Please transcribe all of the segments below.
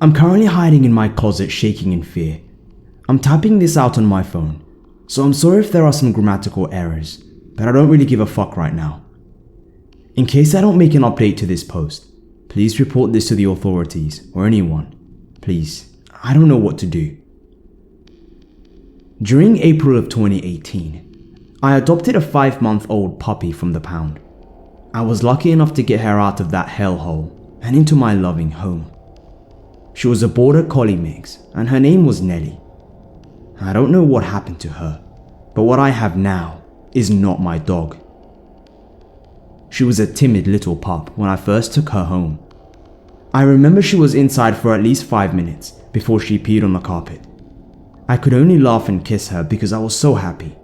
I'm currently hiding in my closet, shaking in fear. I'm typing this out on my phone, so I'm sorry if there are some grammatical errors, but I don't really give a fuck right now. In case I don't make an update to this post, please report this to the authorities or anyone. Please, I don't know what to do. During April of 2018, I adopted a 5-month-old puppy from the pound. I was lucky enough to get her out of that hellhole and into my loving home. She was a border collie mix and her name was Nellie. I don't know what happened to her, but what I have now is not my dog. She was a timid little pup when I first took her home. I remember she was inside for at least 5 minutes before she peed on the carpet. I could only laugh and kiss her because I was so happy.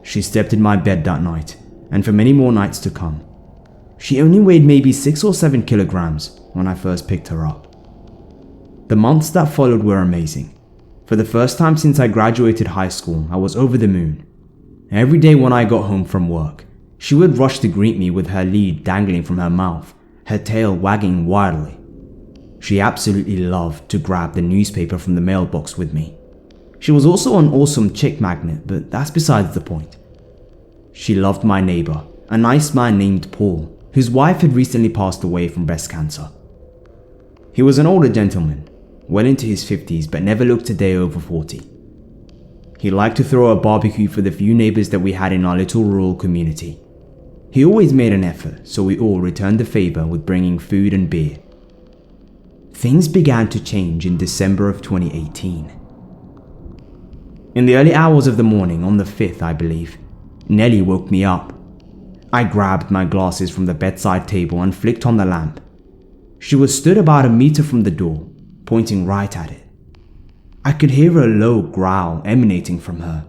She slept in my bed that night and for many more nights to come. She only weighed maybe 6 or 7 kilograms when I first picked her up. The months that followed were amazing. For the first time since I graduated high school, I was over the moon. Every day when I got home from work, she would rush to greet me with her lead dangling from her mouth, her tail wagging wildly. She absolutely loved to grab the newspaper from the mailbox with me. She was also an awesome chick magnet, but that's besides the point. She loved my neighbor, a nice man named Paul, whose wife had recently passed away from breast cancer. He was an older gentleman, well into his 50s, but never looked a day over 40. He liked to throw a barbecue for the few neighbors that we had in our little rural community. He always made an effort, so we all returned the favor with bringing food and beer. Things began to change in December of 2018. In the early hours of the morning, on the 5th, I believe, Nellie woke me up. I grabbed my glasses from the bedside table and flicked on the lamp. She was stood about a meter from the door, pointing right at it. I could hear a low growl emanating from her.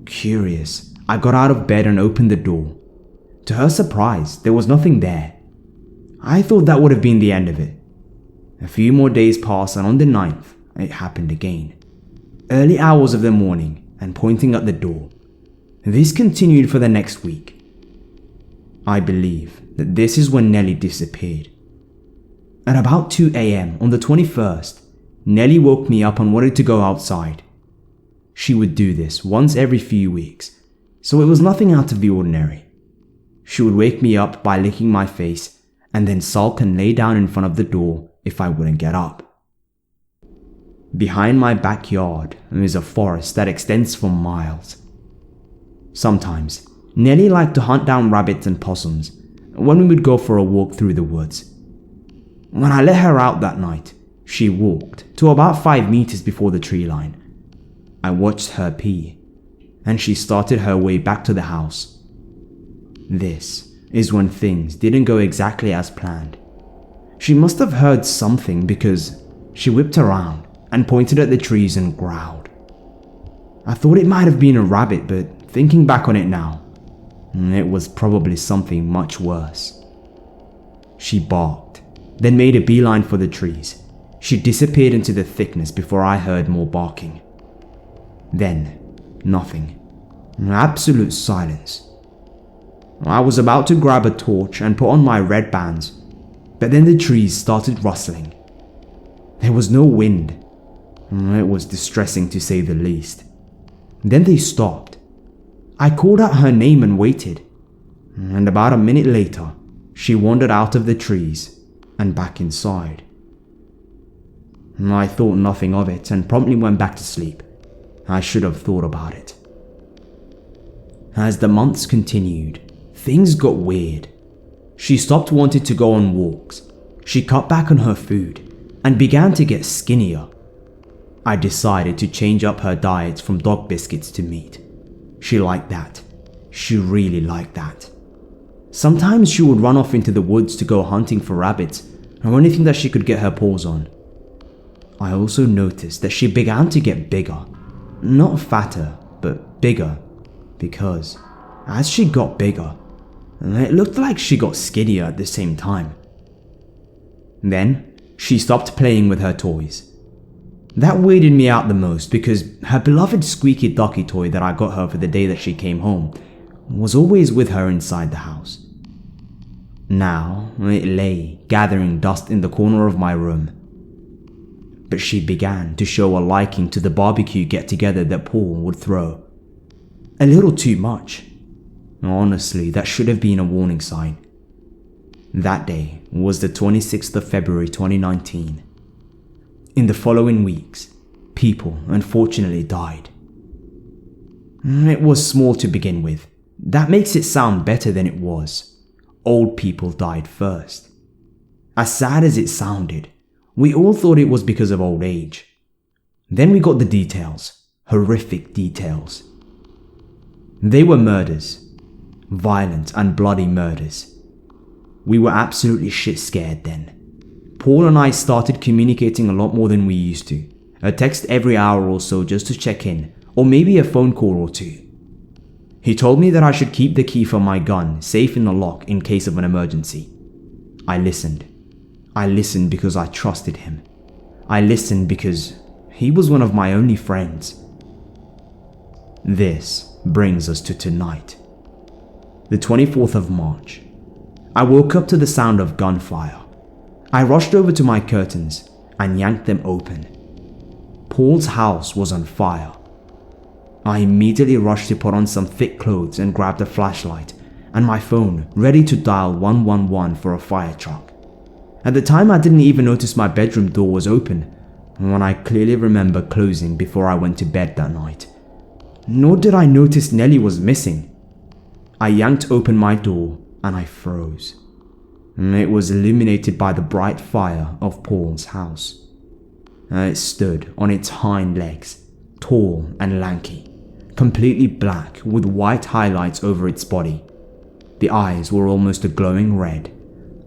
Curious, I got out of bed and opened the door. To her surprise, there was nothing there. I thought that would have been the end of it. A few more days passed and on the 9th, it happened again. Early hours of the morning and pointing at the door. This continued for the next week. I believe that this is when Nellie disappeared. At about 2 a.m. on the 21st, Nellie woke me up and wanted to go outside. She would do this once every few weeks, so it was nothing out of the ordinary. She would wake me up by licking my face and then sulk and lay down in front of the door if I wouldn't get up. Behind my backyard is a forest that extends for miles. Sometimes, Nellie liked to hunt down rabbits and possums when we would go for a walk through the woods. When I let her out that night, she walked to about 5 meters before the tree line. I watched her pee, and she started her way back to the house. This is when things didn't go exactly as planned. She must have heard something because she whipped around and pointed at the trees and growled. I thought it might have been a rabbit, but thinking back on it now, it was probably something much worse. She barked, then made a beeline for the trees. She disappeared into the thickness before I heard more barking. Then, nothing. Absolute silence. I was about to grab a torch and put on my red bands, but then the trees started rustling. There was no wind. It was distressing to say the least. Then they stopped. I called out her name and waited, and about a minute later, she wandered out of the trees and back inside. I thought nothing of it and promptly went back to sleep. I should have thought about it. As the months continued, things got weird. She stopped wanting to go on walks. She cut back on her food and began to get skinnier. I decided to change up her diet from dog biscuits to meat. She liked that. She really liked that. Sometimes she would run off into the woods to go hunting for rabbits or anything that she could get her paws on. I also noticed that she began to get bigger. Not fatter, but bigger, because as she got bigger, it looked like she got skinnier at the same time. Then, she stopped playing with her toys. That weirded me out the most because her beloved squeaky ducky toy that I got her for the day that she came home was always with her inside the house. Now, it lay gathering dust in the corner of my room. but she began to show a liking to the barbecue get-together that Paul would throw. A little too much. Honestly, that should have been a warning sign. That day was the 26th of February 2019. In the following weeks, people unfortunately died. It was small to begin with. That makes it sound better than it was. Old people died first. As sad as it sounded, we all thought it was because of old age. Then we got the details, horrific details. They were murders, violent and bloody murders. We were absolutely shit scared then. Paul and I started communicating a lot more than we used to. A text every hour or so just to check in, or maybe a phone call or two. He told me that I should keep the key for my gun safe in the lock in case of an emergency. I listened. I listened because I trusted him. I listened because he was one of my only friends. This brings us to tonight, the 24th of March. I woke up to the sound of gunfire. I rushed over to my curtains and yanked them open. Paul's house was on fire. I immediately rushed to put on some thick clothes and grabbed a flashlight and my phone, ready to dial 111 for a fire truck. At the time, I didn't even notice my bedroom door was open, one I clearly remember closing before I went to bed that night. Nor did I notice Nellie was missing. I yanked open my door and I froze. It was illuminated by the bright fire of Paul's house. It stood on its hind legs, tall and lanky, completely black with white highlights over its body. The eyes were almost a glowing red.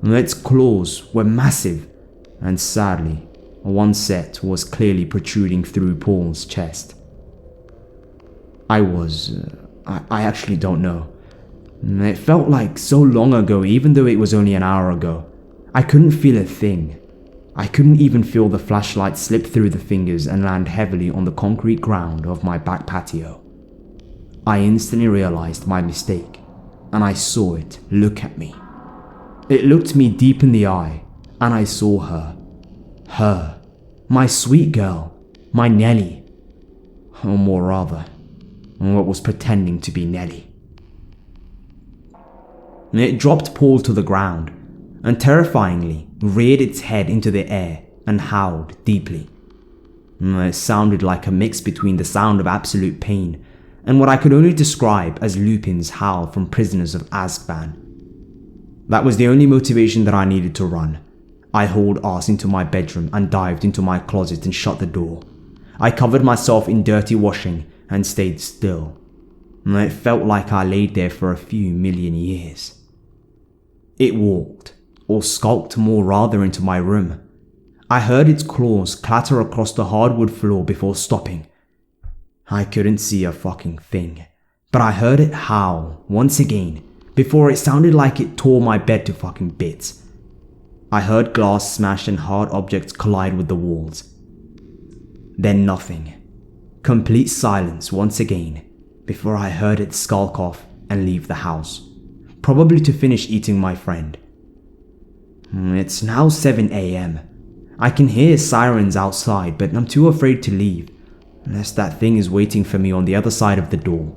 Its claws were massive, and sadly, one set was clearly protruding through Paul's chest. I actually don't know. It felt like so long ago, even though it was only an hour ago. I couldn't feel a thing. I couldn't even feel the flashlight slip through the fingers and land heavily on the concrete ground of my back patio. I instantly realized my mistake, and I saw it look at me. It looked me deep in the eye, and I saw her. Her. My sweet girl. My Nellie. Or more rather, what was pretending to be Nellie. It dropped Paul to the ground, and terrifyingly reared its head into the air and howled deeply. It sounded like a mix between the sound of absolute pain and what I could only describe as Lupin's howl from Prisoners of Azkaban. That was the only motivation that I needed to run. I hauled ass into my bedroom and dived into my closet and shut the door. I covered myself in dirty washing and stayed still. It felt like I laid there for a few million years. It walked, or skulked more rather, into my room. I heard its claws clatter across the hardwood floor before stopping. I couldn't see a fucking thing, but I heard it howl once again before it sounded like it tore my bed to fucking bits. I heard glass smash and hard objects collide with the walls. Then nothing. Complete silence once again before I heard it skulk off and leave the house, probably to finish eating my friend. It's now 7 a.m. I can hear sirens outside, but I'm too afraid to leave, unless that thing is waiting for me on the other side of the door.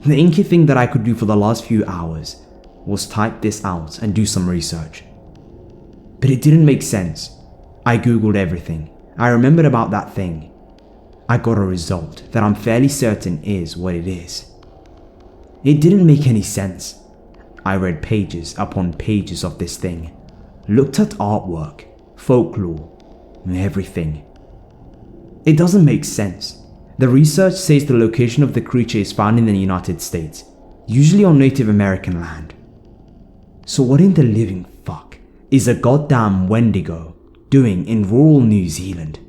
The inky thing that I could do for the last few hours was type this out and do some research. But it didn't make sense. I googled everything. I remembered about that thing. I got a result that I'm fairly certain is what it is. It didn't make any sense. I read pages upon pages of this thing, looked at artwork, folklore, everything. It doesn't make sense. The research says the location of the creature is found in the United States, usually on Native American land. So what in the living fuck is a goddamn Wendigo doing in rural New Zealand?